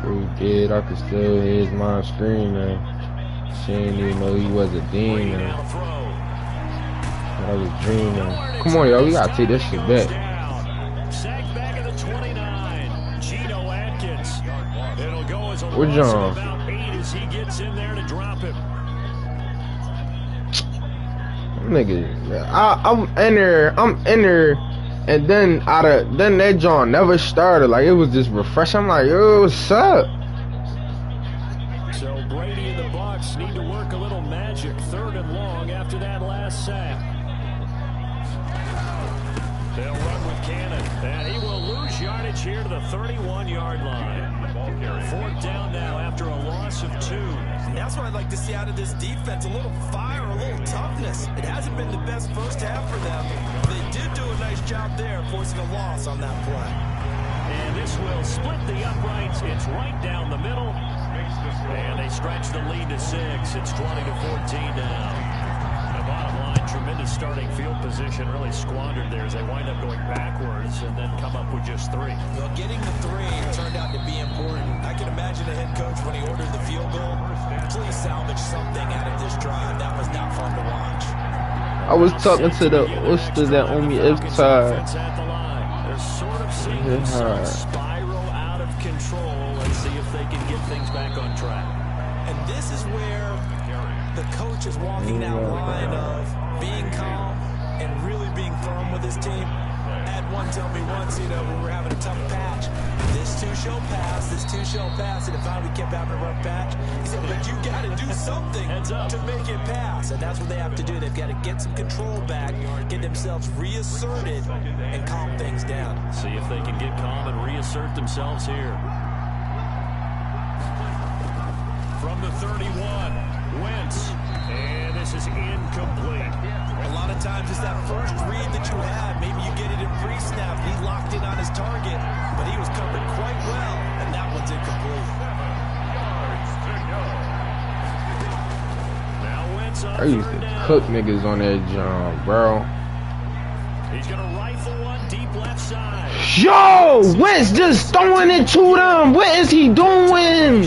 Pretty good. I could still hear his mom screaming. She didn't even know he was a demon. I was dreaming. Come on, yo. We gotta take this shit back. Sacked back at the 29. Geno Atkins. It'll go as a Where's loss of John? about 8 as he gets in there to drop him. Nigga, I'm in there, and then then that John never started. Like it was just refreshing. I'm like, yo, what's up? So Brady and the Bucs need to work a little magic. 3rd and long after that last sack. They'll run with Cannon, and he will lose yardage here to the 31-yard line. 4th down now after a loss of 2. And that's what I'd like to see out of this defense, a little fire, a little toughness. It hasn't been the best first half for them. They did do a nice job there, forcing a loss on that play. And this will split the uprights. It's right down the middle. And they stretch the lead to 6. It's 20-14 now. The bottom line, tremendous starting field position, really squandered there as they wind up going backwards and then come up with just 3. Well, getting the 3 turned out to be important. I can imagine the head coach when he ordered the field goal. Please salvage something out of this drive. That was not fun to watch. I was talking to the Oyster that on me every time. They're sort of seeing themselves spiral out of control. Let's see if they can get things back on track. And this is where the coach is walking that line of being calm and really being firm with his team. I had one tell me once, when we were having a tough patch, this too shall pass, and if finally we kept having a rough patch, he said, but you got to do something to make it pass, and that's what they have to do. They've got to get some control back, get themselves reasserted, and calm things down. See if they can get calm and reassert themselves here. From the 31, Wentz, and this is incomplete. A lot of times it's that first read that you have. Maybe you get it in pre-snap. He locked in on his target, but he was covered quite well, and that one's incomplete. Now Wentz I used to cook niggas on that job, bro. He's going to rifle one deep left side. Yo, Wentz just throwing it to them. What is he doing?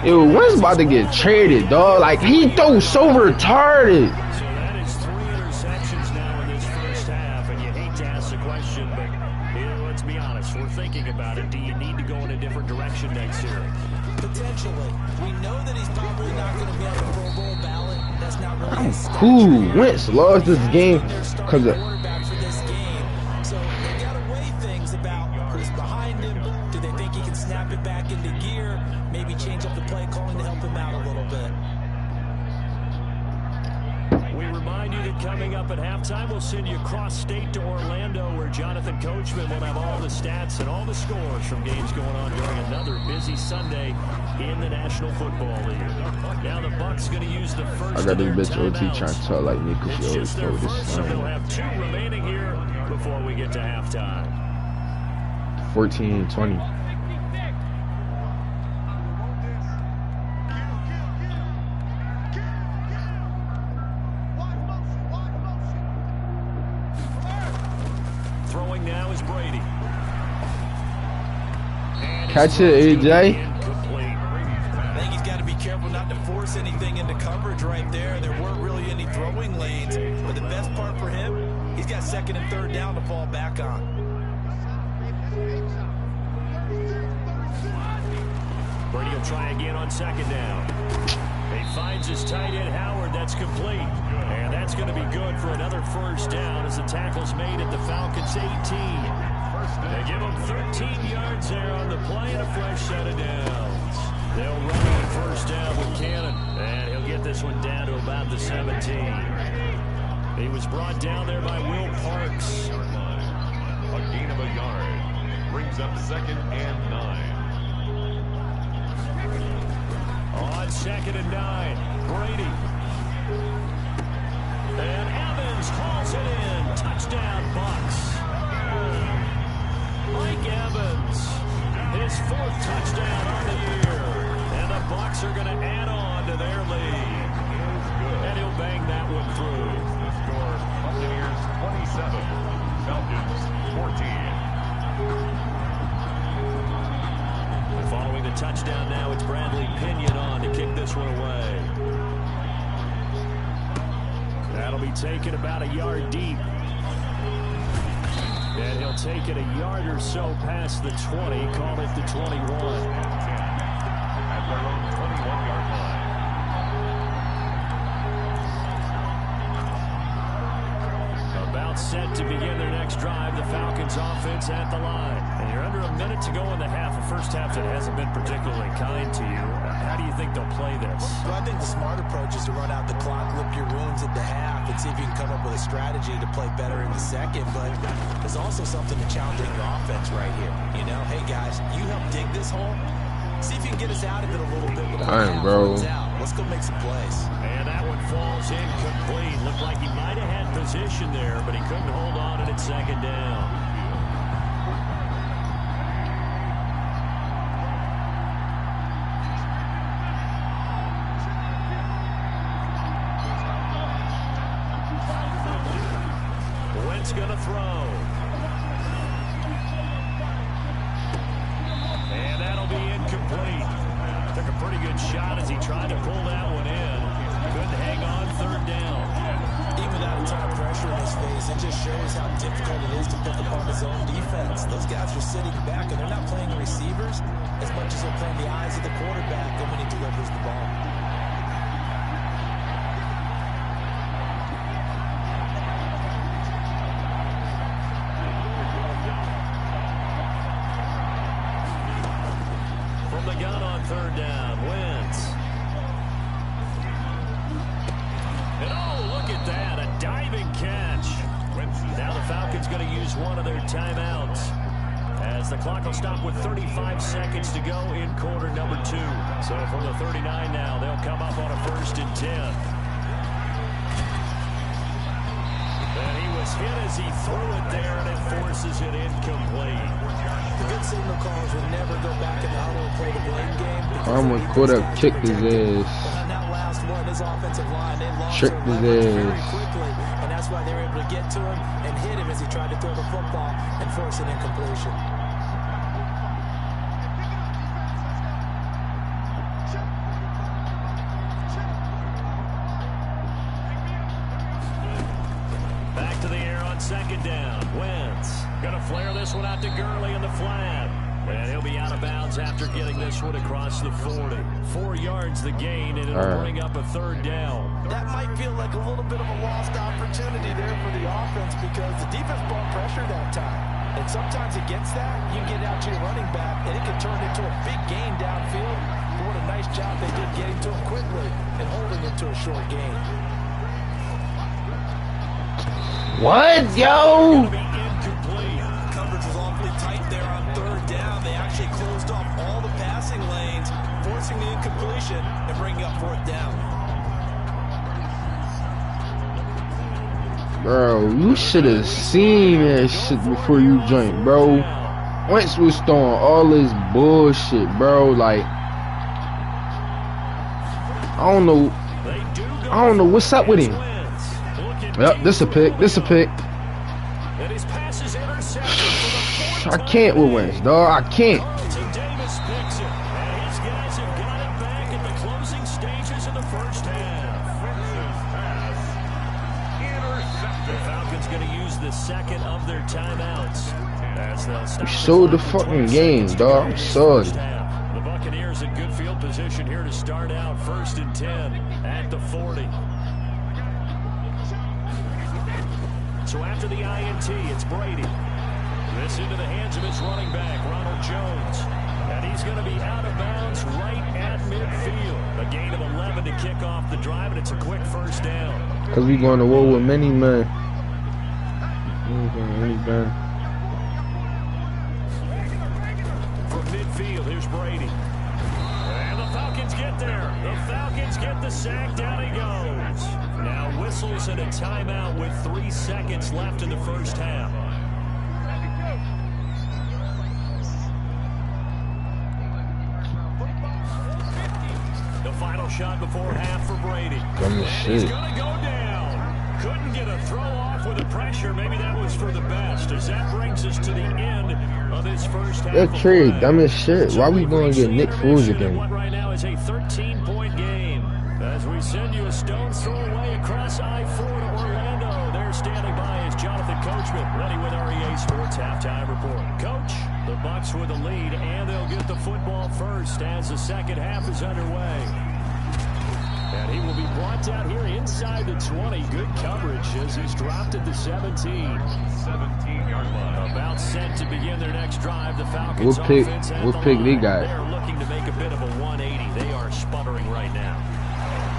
Yo, Wentz about to get traded, dog. Like, he throws so retarded. So that is 3 interceptions now in this first half, and you hate to ask the question, but let's be honest, we're thinking about it. Do you need to go in a different direction next year? Potentially. We know that he's probably not going to be on the Pro Bowl ballot. That's not really I'm cool. Wentz lost this game because of... quarterback for this game. So they got to weigh things about who's behind him. Do they think he can snap it back into gear? Maybe change up the play calling to help him out a little bit. We remind you that coming up at halftime, we'll send you across state to Orlando, where Jonathan Coachman will have all the stats and all the scores from games going on during another busy Sunday in the National Football League. Now the Bucs going to use the first. I got this bitch OT trying to talk like me because she always throw this So they'll slang. have 2 remaining here before we get to halftime. 14-20. Throwing now is Brady. Catch it, AJ. I think he's got to be careful not to force anything into coverage right there. There weren't really any throwing lanes, but the best part for him, he's got 2nd and 3rd down to fall back on. Brady will try again on 2nd down. He finds his tight end Howard. That's complete. And that's going to be good for another first down as the tackle's made at the Falcons' 18. They give him 13 yards there on the play and a fresh set of downs. They'll run on first down with Cannon. And he'll get this one down to about the 17. He was brought down there by Will Parks. A gain of a yard. Brings up 2nd and 9. On 2nd and 9, Brady. And Evans hauls it in. Touchdown, Bucs. Mike Evans, his 4th touchdown on the year. And the Bucs are going to add on to their lead. And he'll bang that one through. The score, Buccaneers 27, Falcons 14. touchdown now. It's Bradley Pinion on to kick this one away. That'll be taken about a yard deep. And he'll take it a yard or so past the 20, call it the 21. At their own 21-yard line. About set to begin their next drive, the Falcons offense at the line. And you're under a minute to go in the half, a first half that hasn't been particularly kind to you. How do you think they'll play this? Well, I think the smart approach is to run out the clock, lick your wounds at the half, and see if you can come up with a strategy to play better in the second. But there's also something to challenging your offense right here. You know, hey guys, you help dig this hole. See if you can get us out of it a little bit. Dang, bro. Let's go make some plays. And that one falls incomplete. Looked like he might have had position there, but he couldn't hold on and it's second down. Wentz going to throw. And that'll be incomplete. Took a pretty good shot as he tried to pull that one in. Couldn't hang on third down. Even without a ton of pressure in his face, it just shows how difficult it is to pick up on his own defense. Those guys are sitting back, and they're not playing receivers as much as they're playing the eyes of the quarterback and when he delivers the ball. From the gun on third down, Wentz. And oh, look at that, a diving catch. Now the Falcons going to use one of their timeouts as the clock will stop with 35 seconds to go in quarter number 2. So from the 39 now, they'll come up on a 1st and 10. And he was hit as he threw it there, and it forces it incomplete. The good signal callers will never go back in the huddle and play the blame game. I'm gonna put up, kicked his ass. On that last one, his offensive line, they lost Tricked his very ass. quickly, and that's why they were able to get to him and hit him as he tried to throw the football and force an incompletion. Back to the air on second down. Wentz gonna flare this one out to Gurley in the flat. And he'll be out of bounds after getting this one across the 40. 4 yards the gain, and it'll bring up a third down. That might feel like a little bit of a lost opportunity there for the offense because the defense brought pressure that time. And sometimes against that, you get out to your running back, and it can turn into a big gain downfield. But what a nice job they did getting to him quickly and holding him to a short gain. What, yo? Be incomplete. Coverage was awfully tight there on third down. They actually closed off all the passing lanes, forcing the incompletion and bringing up 4th down. Bro, you should have seen that shit before you joined, bro. Wentz was throwing all this bullshit, bro. Like, I don't know what's up with him. Yep, this a pick. This a pick. I can't with Wentz, dog. I can't. So Davis picks it, and his guys have got it back at the closing stages of the first half. The Falcons going to use the second of their timeouts. As they'll stop You showed the fucking game, dog. I'm sorry. The Buccaneers in good field position here to start out 1st and 10 at the 40. So after the INT, it's Brady. This into the hands of his running back, Ronald Jones. And he's going to be out of bounds right at midfield. A gain of 11 to kick off the drive, and it's a quick first down. Because we going to war with many men. From midfield, here's Brady. And the Falcons get there. The Falcons get the sack. Down he goes. Now whistles and a timeout with 3 seconds left in the first half. The final shot before half for Brady. He's going to go down. Couldn't get a throw off with the pressure. Maybe that was for the best, as that brings us to the end Well, this first half That of trade play, dumb as shit. Why we going to get Nick Foles again? What right now is a 13-point game. As we send you a stone's throw away across I-4 to Orlando. There standing by is Jonathan Coachman, ready with REA Sports Halftime Report. Coach, the Bucs with the lead, and they'll get the football first as the second half is underway. And he will be brought down here inside the 20. Good coverage as he's dropped at the 17. 17-yard line. About set to begin their next drive. The Falcons What pick they got? They're looking to make a bit of a 180. They are sputtering right now.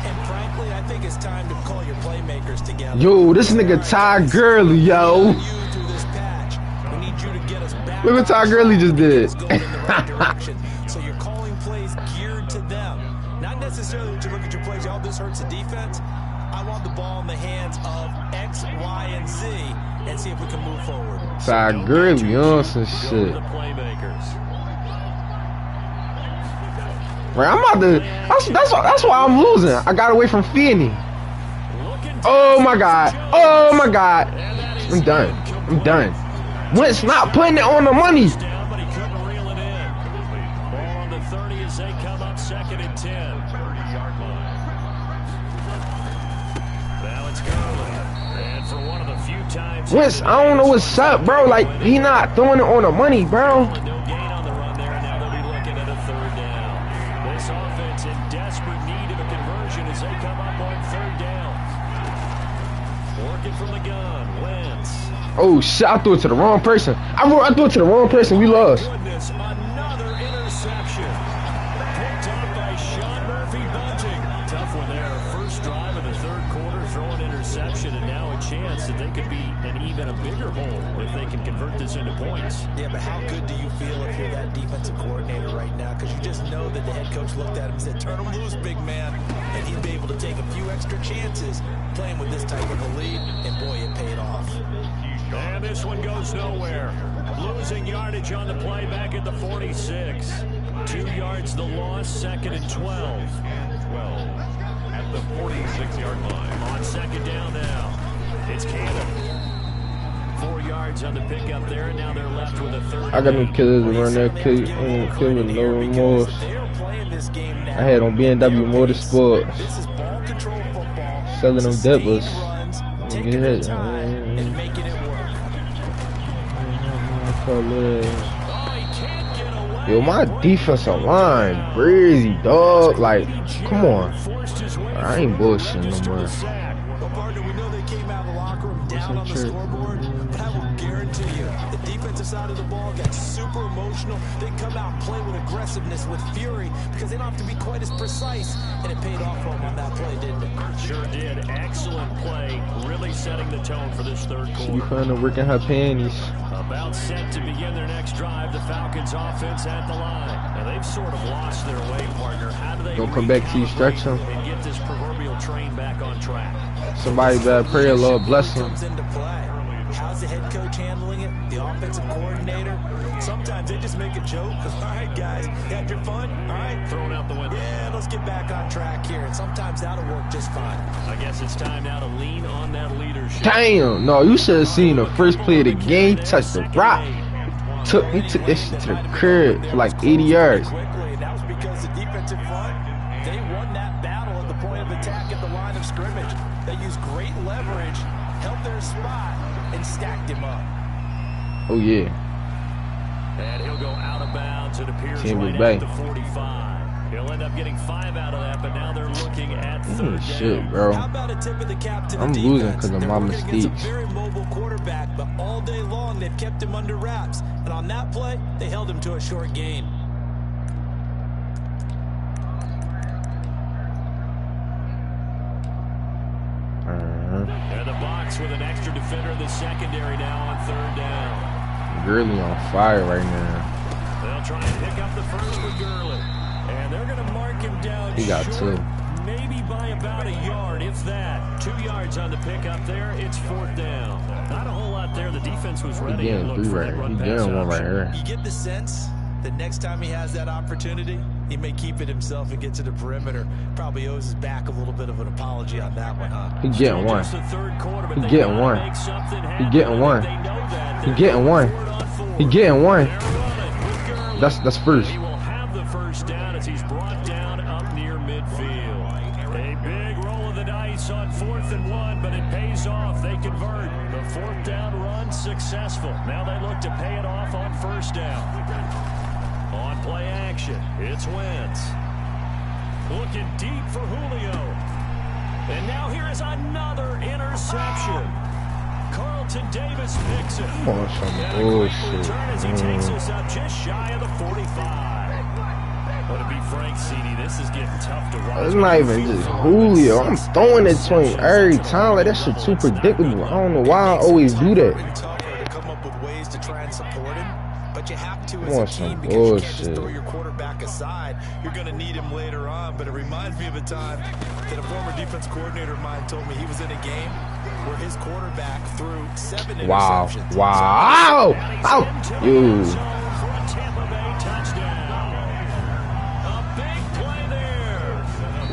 And frankly, I think it's time to call your playmakers together. Yo, this nigga Ty Gurley, yo. Look what Ty Gurley just did. So you're calling plays geared to them. Not necessarily that you look at your plays, oh, this hurts the defense. I want the ball in the hands of X, Y, and Z and see if we can move forward. Ty Gurley on some shit. Right, I'm about to. That's why I'm losing. I got away from Finney. Oh my god. Oh my god. I'm done. I'm done. Wentz not putting it on the money. But he couldn't reel it in. Ball on the 30 as they come up 2nd and 10. 30-yard line. Now it's Gurley. And for one of the few times. Wentz, I don't know what's up, bro. Like, he not throwing it on the money, bro. No gain on the run there, and now they'll be looking at a 3rd down. This offense in desperate need of a conversion as they come up on 3rd down. Working from the gun, Wentz. Oh shit, I threw it to the wrong person. I threw it to the wrong person. We lost. Goodness, another interception. Picked off by Sean Murphy Bunting. Tough one there. First drive of the 3rd quarter, throwing interception, and now a chance that they could be an even a bigger hole if they can convert this into points. Yeah, but how good do you feel if you're that defensive coordinator right now? Because you just know that the head coach looked at him and said, turn him loose, big man. And he'd be able to take a few extra chances playing with this type of a lead, and boy, it paid off. And this one goes nowhere. Losing yardage on the play back at the 46. 2 yards the loss, 2nd and 12. And 12 at the 46-yard line. On 2nd down now. It's Cannon. 4 yards on the pickup there, and now they're left with a 3rd. I got them killers around there, kill with no remorse. I had on BMW Motorsports. Selling them dippers. Get hit. Yo, my defensive line, breezy, dog. Like, come on. I ain't bullshitting no more. Well, partner, we know they came out of the locker room down on the scoreboard, but I will guarantee you, the defensive side of the ball got super emotional. They come out and play with aggressiveness, with fury, because they don't have to be quite as precise, and it paid off for them on that play, didn't it? Sure did. Excellent play. Really setting the tone for this 3rd quarter. She finna working her panties. About set to begin their next drive. The Falcons offense at the line. Now they've sort of lost their way, partner. How do they Don't come back till you stretch them. and get this proverbial train back on track? Somebody better pray, Lord bless them. Comes into play. How's the head coach handling it? The offensive coordinator? Sometimes they just make a joke. All right, guys, you had your fun? All right, Thrown out the window. yeah, let's get back on track here. And sometimes that'll work just fine. I guess it's time now to lean on that leadership. Damn, no, you should have seen the first play of the game. Touched the rock. He took this shit to the curb for like 80 yards. Quickly, and that was because the defensive front, they won that battle at the point of attack at the line of scrimmage. They used great leverage, held their spot, and stacked him up. Oh yeah. And he'll go out of bounds. It appears Tampa right Bay. at the 45. He'll end up getting 5 out of that, but now they're looking at 3rd Shit, down. bro. How about a tip of the cap to the I'm defense? losing 'cause of They're my working against a mistakes. very mobile quarterback, but all day long they've kept him under wraps. And on that play, they held him to a short gain. And the box with an extra defender in the secondary now on 3rd down. Gurley on fire right now. They'll try and pick up the first with Gurley. And they're going to mark him down He got short, 2. maybe by about a yard, if that. 2 yards on the pickup there. It's 4th down. Not a whole lot there. The defense was He ready. getting Looked 3 for right that here. He run-pass getting 1 right option. here. You get the sense that next time he has that opportunity, he may keep it himself and get to the perimeter. Probably owes his back a little bit of an apology on that one, huh? He getting 1. Just the 3rd quarter, but He they getting gotta 1. make something He happen. getting 1. They know that. He They're getting 1. 4th on 4. He getting one. That's first. He will have the first down as he's brought down up near midfield. A big roll of the dice on 4th and 1, but it pays off. They convert. The 4th down run successful. Now they look to pay it off on 1st down. On play action, it's Weez. Looking deep for Julio. And now here is another interception. Carlton Davis picks it. Oh, some bullshit. Return as he takes us up just shy of the 45. But to be frank, CD, this is getting tough to watch. It's not even just Julio. I'm throwing it to him every time. Like, that shit too predictable. I don't know why I always do that. To come up with ways to try and support him, but you have to as Oh, a some team because you can't just bullshit. throw your quarterback aside. You're going to need him later on. But it reminds me of a time that a former defense coordinator of mine told me he was in a game where his quarterback threw 7 interceptions. Wow. Ow. You. For a Tampa Bay touchdown. A big play there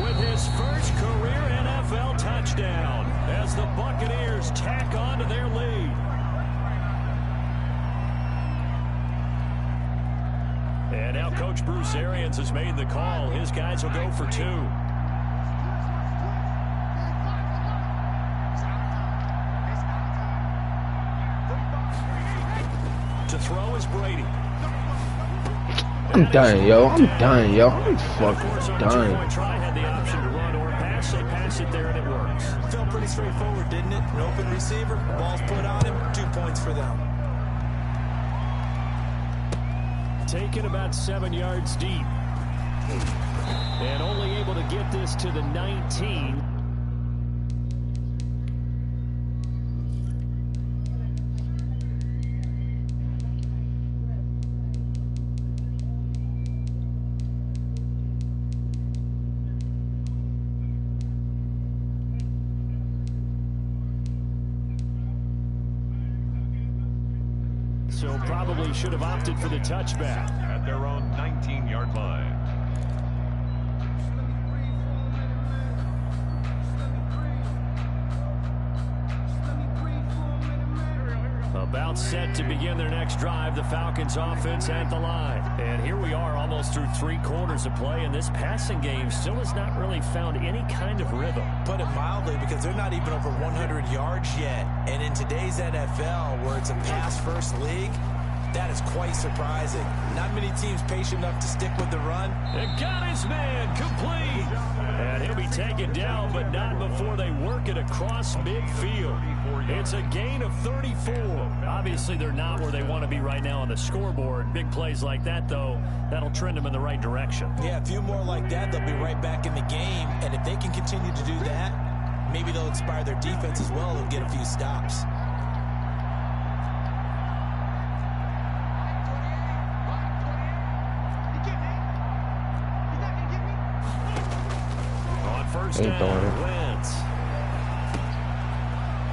with his first career NFL touchdown as the Buccaneers tack on to their lead. And now Coach Bruce Arians has made the call. His guys will go for 2. To throw is Brady. I'm done, yo. I'm done, yo. I'm fucking done. Try had the option to run or pass. They pass it there and it works. Felt pretty straightforward, didn't it? An open receiver, ball's put on him, 2 points for them. Taken about 7 yards deep. And only able to get this to the 19. So probably should have opted for the touchback. At their own 19-yard line. About set to begin their next drive, the Falcons offense at the line. And here we are almost through 3 quarters of play, and this passing game still has not really found any kind of rhythm. Put it mildly, because they're not even over 100 yards yet. And in today's NFL, where it's a pass-first league, that is quite surprising. Not many teams patient enough to stick with the run. And got his man complete. And he'll be taken down, but not before they work it across midfield. It's a gain of 34. Obviously, they're not where they want to be right now on the scoreboard. Big plays like that, though, that'll trend them in the right direction. Yeah, a few more like that, they'll be right back in the game. And if they can continue to do that, maybe they'll inspire their defense as well and get a few stops. First down, Weez.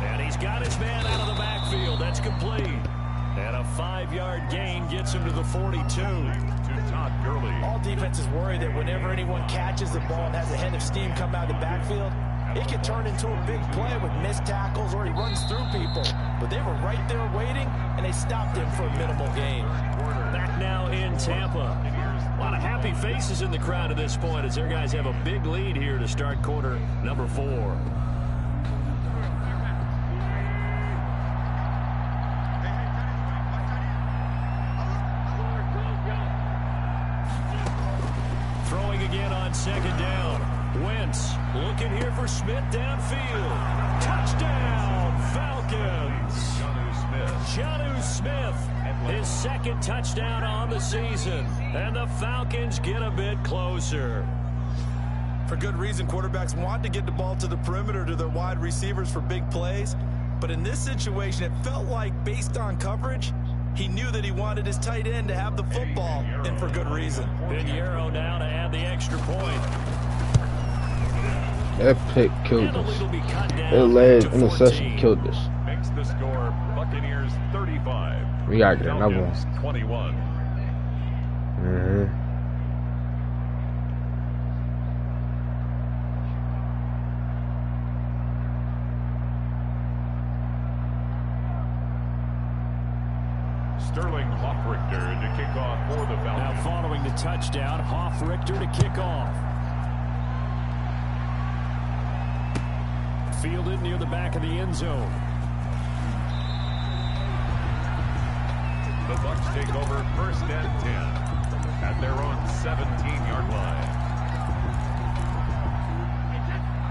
And he's got his man out of the backfield. That's complete. And a 5-yard gain gets him to the 42. To Todd Gurley. All defenses worry that whenever anyone catches the ball and has a head of steam come out of the backfield, it can turn into a big play with missed tackles or he runs through people. But they were right there waiting, and they stopped him for a minimal gain. Back now in Tampa. A lot of happy faces in the crowd at this point as their guys have a big lead here to start quarter number 4. Throwing again on 2nd down. Wentz looking here for Smith downfield. Touchdown, Falcons. Jonnu Smith, his 2nd touchdown on the season. And the Falcons get a bit closer. For good reason, quarterbacks want to get the ball to the perimeter to their wide receivers for big plays. But in this situation, it felt like, based on coverage, he knew that he wanted his tight end to have the football, and for good reason. Pinheiro now to add the extra point. That pick killed us. That last interception killed us. Makes the score Buccaneers 35. We gotta get another one. Falcons 21. Sterling Hoffrichter to kick off for the Falcons. Now following the touchdown, Hoffrichter to kick off. Fielded near the back of the end zone. The Bucs take over 1st and 10 at their own 17-yard line.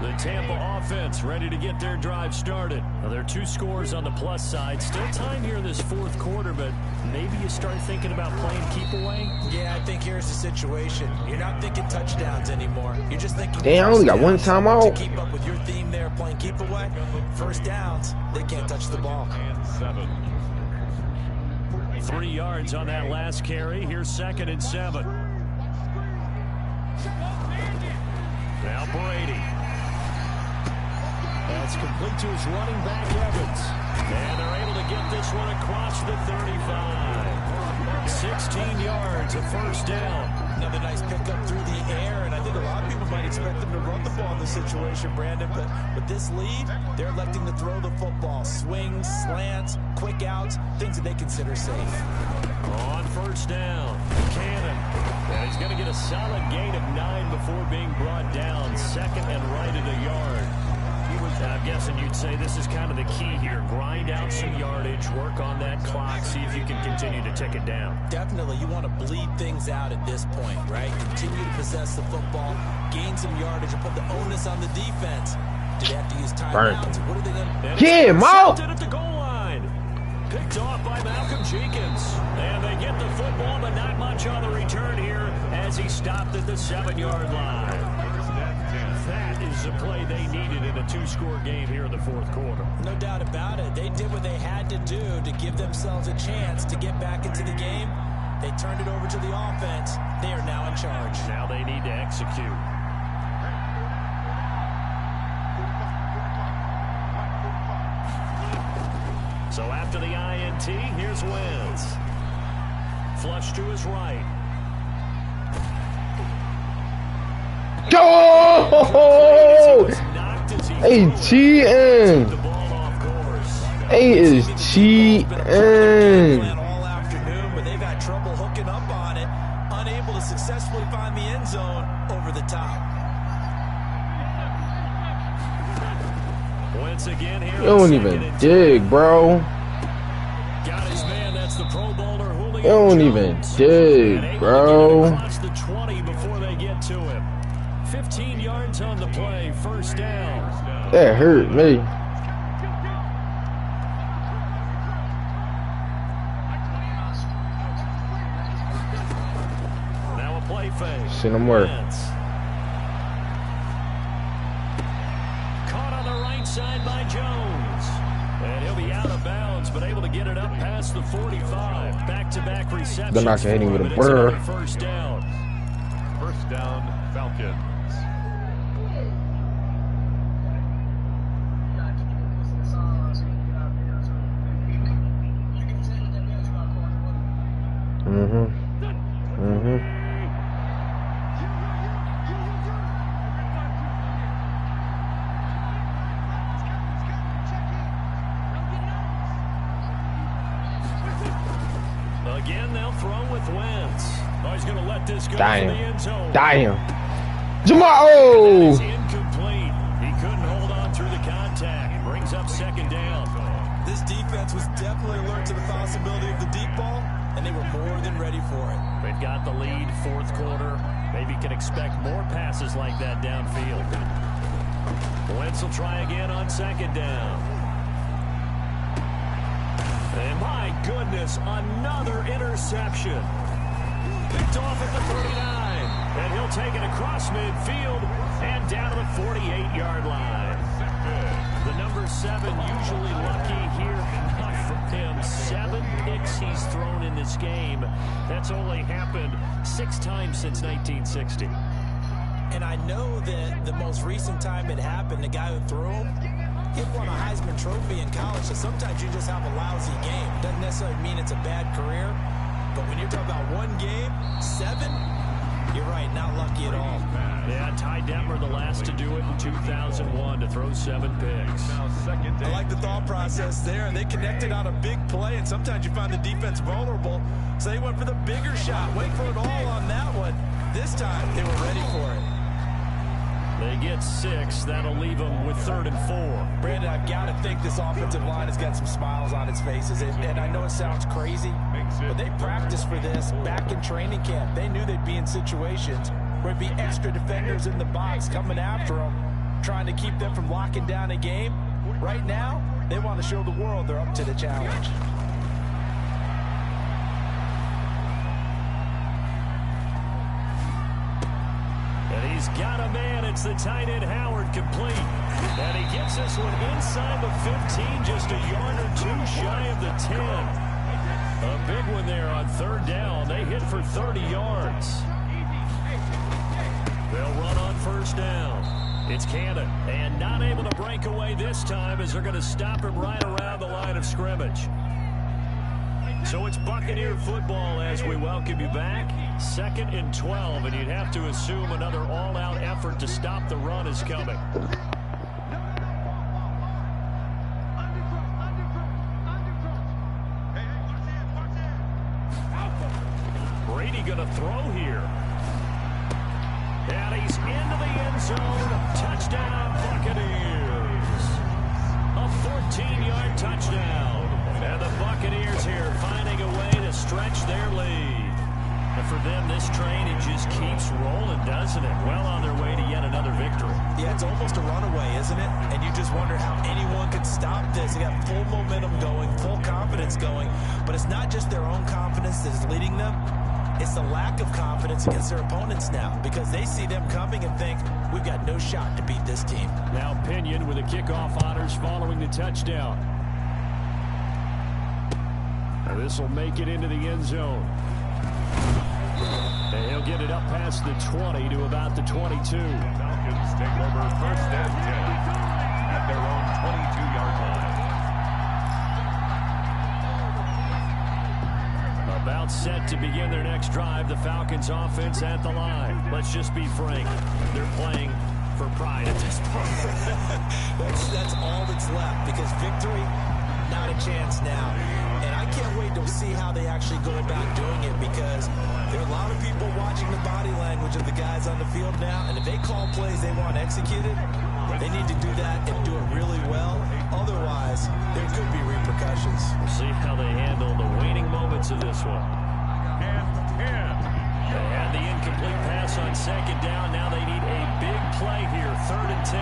The Tampa offense ready to get their drive started. Now, there are 2 scores on the plus side. Still time here in this 4th quarter, but maybe you start thinking about playing keep away. Yeah, I think here's the situation. You're not thinking touchdowns anymore. You're just thinking. Damn, I only got 1 timeout. To keep up with your theme there, playing keep away. 1st downs, they can't touch the ball. And 7. 3 yards on that last carry. Here's 2nd and 7. Now Brady. That's complete to his running back, Evans. And they're able to get this one across the 35. 16 yards, a 1st down. Another nice pickup through the air, and I think a lot of people might expect them to run the ball in this situation, Brandon, but with this lead, they're electing to throw the football. Swings, slants, quick outs, things that they consider safe. On 1st down, Cannon. And he's going to get a solid gain of 9 before being brought down. 2nd and right at a yard. I'm guessing you'd say this is kind of the key here. Grind out some yardage, work on that clock, see if you can continue to tick it down. Definitely, you want to bleed things out at this point, right? Continue to possess the football, gain some yardage, and put the onus on the defense. Do they have to use timeouts? What are they going to do? Get him out! At the goal line. Picked off by Malcolm Jenkins. And they get the football, but not much on the return here as he stopped at the 7-yard line. That is a play they needed in a 2-score game here in the 4th quarter. No doubt about it. They did what they had to do to give themselves a chance to get back into the game. They turned it over to the offense. They are now in charge. Now they need to execute. So after the INT, here's Weez. Flush to his right. Go! Hey, cheating. Hey, is cheating. All afternoon, but they've had trouble hooking up on it, unable to successfully find the end zone over the top. Once again here. You don't even dig, bro. Got his man. That's the Pro Bowler Julio. You don't even dig, bro. The 20 before they get to him. 15 yards on the play, 1st down. That hurt me. Now a play fake. Seen him work. Caught on the right side by Jones. And he'll be out of bounds, but able to get it up past the 45. Back-to-back receptions. They're not hitting him with a burr. 1st down. 1st down, Falcons. Again, they'll throw with Weez. Oh, he's going to let this go. Damn. Jamal! Oh! Incomplete. He couldn't hold on through the contact. Brings up 2nd down. This defense was definitely alert to the possibility of the deep ball, and they were more than ready for it. They've got the lead, 4th quarter. Maybe can expect more passes like that downfield. Weez will try again on 2nd down. And my goodness, another interception. Picked off at the 39. And he'll take it across midfield and down to the 48-yard line. The number 7 usually lucky here. Not for him. 7 picks he's thrown in this game. That's only happened 6 times since 1960. And I know that the most recent time it happened, the guy who threw him, he won a Heisman Trophy in college, so sometimes you just have a lousy game. Doesn't necessarily mean it's a bad career, but when you're talking about one game, 7, you're right, not lucky at all. Yeah, Yeah, Ty Detmer, the last to do it in 2001, to throw 7 picks. I like the thought process there. They connected on a big play, and sometimes you find the defense vulnerable. So they went for the bigger shot, went for it all on that one. This time, they were ready for it. They get 6. That'll leave them with 3rd and 4. Brandon, I've got to think this offensive line has got some smiles on its faces. And I know it sounds crazy, but they practiced for this back in training camp. They knew they'd be in situations where there'd be extra defenders in the box coming after them, trying to keep them from locking down a game. Right now, they want to show the world they're up to the challenge. And he's got a man. It's the tight end Howard, complete. And he gets this one inside the 15, just a yard or 2 shy of the 10. A big one there on 3rd down. They hit for 30 yards. They'll run on 1st down. It's Cannon, and not able to break away this time as they're going to stop him right around the line of scrimmage. So it's Buccaneer football as we welcome you back. 2nd and 12, and you'd have to assume another all-out effort to stop the run is coming. Brady going to throw here. And he's into the end zone. Touchdown, Buccaneers. A 14-yard touchdown. And the Buccaneers here finding a way to stretch their lead. And for them, this train, it just keeps rolling, doesn't it? Well on their way to yet another victory. Yeah, it's almost a runaway, isn't it? And you just wonder how anyone could stop this. They got full momentum going, full confidence going. But it's not just their own confidence that is leading them. It's the lack of confidence against their opponents now, because they see them coming and think, we've got no shot to beat this team. Now Pinion with the kickoff honors following the touchdown. Now this will make it into the end zone. And he'll get it up past the 20 to about the 22. Falcons take over 1st and 10 at their own 22-yard line. About set to begin their next drive. The Falcons offense at the line. Let's just be frank. They're playing for pride at this point. That's all that's left, because victory, not a chance now. And I can't wait to see how they actually go about doing it, because there are a lot of people watching the body language of the guys on the field now, and if they call plays they want executed, they need to do that and do it really well. Otherwise, there could be repercussions. We'll see how they handle the waning moments of this one. They had the incomplete pass on 2nd down. Now they need a big play here. 3rd and 10.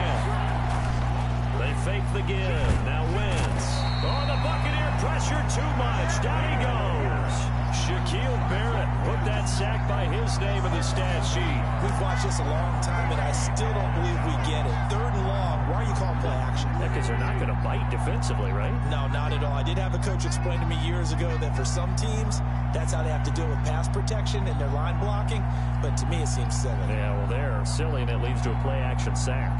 They fake the give. Now Wentz. Oh, the Buccaneer pressure too much. Down he goes. Shaquille Barrett put that sack by his name in the stat sheet. We've watched this a long time, and I still don't believe we get it. 3rd and long. Why are you calling play action? Because they're not going to bite defensively, right? No, not at all. I did have a coach explain to me years ago that for some teams, that's how they have to deal with pass protection and their line blocking. But to me, it seems silly. Yeah, well, they're silly, and it leads to a play-action sack.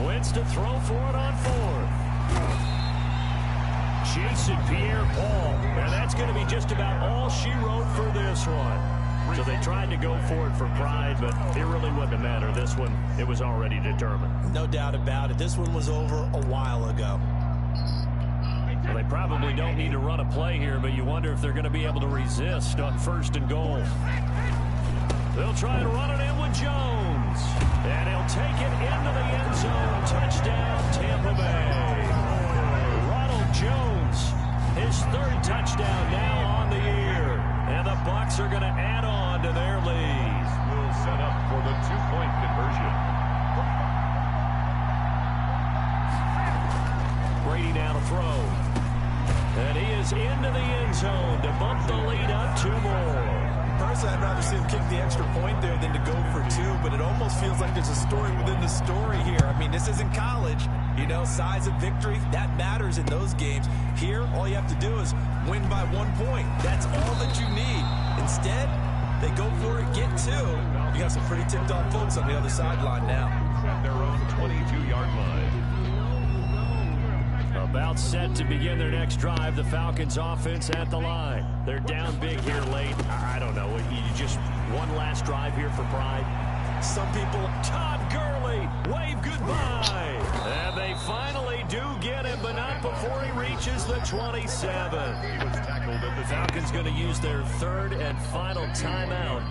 Wentz to throw for it on 4th. Chasing Pierre-Paul. And that's going to be just about all she wrote for this one. So they tried to go for it for pride, but it really wouldn't matter. This one, it was already determined. No doubt about it. This one was over a while ago. Well, they probably don't need to run a play here, but you wonder if they're going to be able to resist on 1st and goal. They'll try and run it in with Jones. And he'll take it into the end zone. Touchdown, Tampa Bay. Ronald Jones, his 3rd touchdown now on the year. And the Bucs are going to add on to their lead. Will set up for the 2-point conversion. Brady now to throw. And he is into the end zone to bump the lead up 2 more. Personally, I'd rather see him kick the extra point there than to go for 2, but it almost feels like there's a story within the story here. I mean, this isn't college. You know, size of victory, that matters in those games. Here, all you have to do is win by 1 point. That's all that you need. Instead, they go for it, get 2. You got some pretty ticked-off folks on the other sideline now. At their own 22-yard line. About set to begin their next drive. The Falcons offense at the line. They're down big here late. I don't know. You just one last drive here for pride. Some people... Todd Gurley, wave goodbye. And they finally do get him, but not before he reaches the 27. He was tackled at the Falcons going to use their third and final timeout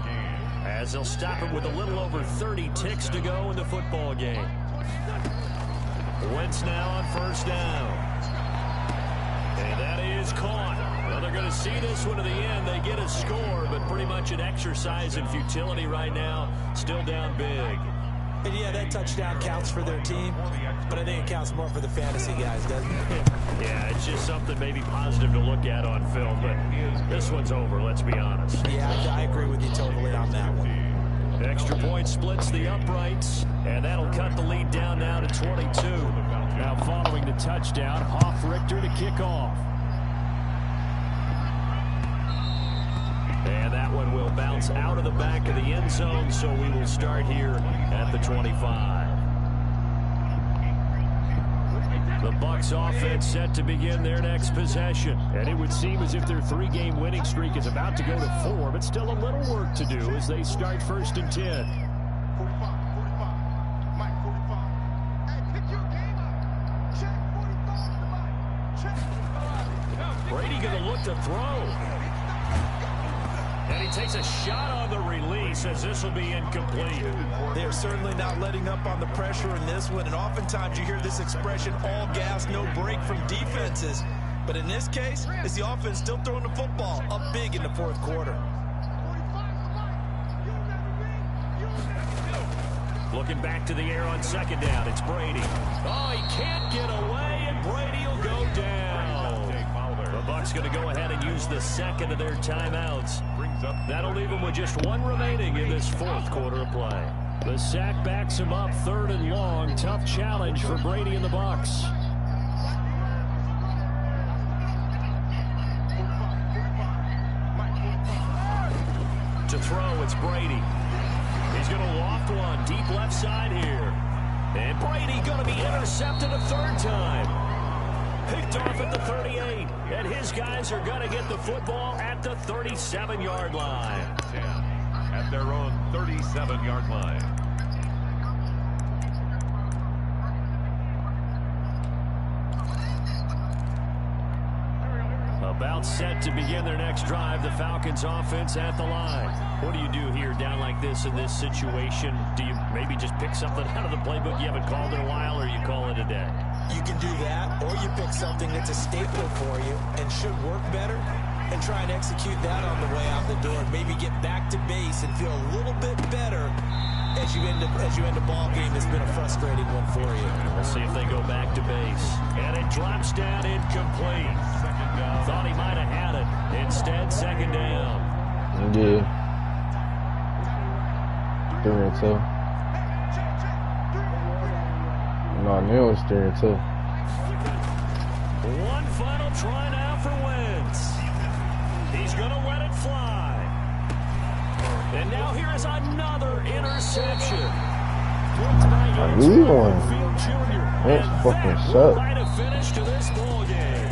as they'll stop him with a little over 30 ticks to go in the football game. Wentz now on first down. And that is caught. Well, they're going to see this one to the end. They get a score, but pretty much an exercise in futility right now. Still down big. And yeah, that touchdown counts for their team, but I think it counts more for the fantasy guys, doesn't it? Yeah, it's just something maybe positive to look at on film, but this one's over, let's be honest. Yeah, I agree with you totally on that one. Extra point splits the uprights, and that'll cut the lead down now to 22. Now following the touchdown, Hoff-Richter to kick off. And that one will bounce out of the back of the end zone, so we will start here at the 25. The Bucs offense set to begin their next possession. And it would seem as if their 3-game winning streak is about to go to 4, but still a little work to do as they start first and 10. Brady going to look to throw. And he takes a shot on the release as this will be incomplete. They're certainly not letting up on the pressure in this one, and oftentimes you hear this expression, all gas, no break from defenses. But in this case, it's the offense still throwing the football up big in the fourth quarter. Looking back to the air on second down, it's Brady. Oh, he can't get away, and Brady will go down. The Bucs going to go ahead and use the second of their timeouts. That'll leave them with just one remaining in this fourth quarter of play. The sack backs him up, third and long. Tough challenge for Brady and the Bucs. To throw, it's Brady. He's going to loft one deep left side here. And Brady going to be intercepted a third time. Picked off at the 38, and his guys are going to get the football at the 37-yard line. At their own 37-yard line. About set to begin their next drive, the Falcons offense at the line. What do you do here down like this in this situation? Do you maybe just pick something out of the playbook you haven't called in a while, or you call it a day? You can do that, or you pick something that's a staple for you and should work better and try and execute that on the way out the door. Maybe get back to base and feel a little bit better as you end a ball game that's been a frustrating one for you. We'll see if they go back to base. And it drops down incomplete. Thought he might have had it. Instead, second down. Yeah. 3 and 2. No, Neil was 3 and 2. One final try now for Wentz. He's going to let it fly. And now here is another interception. I need one. That's fucking sucks. Might have finished to this ball game.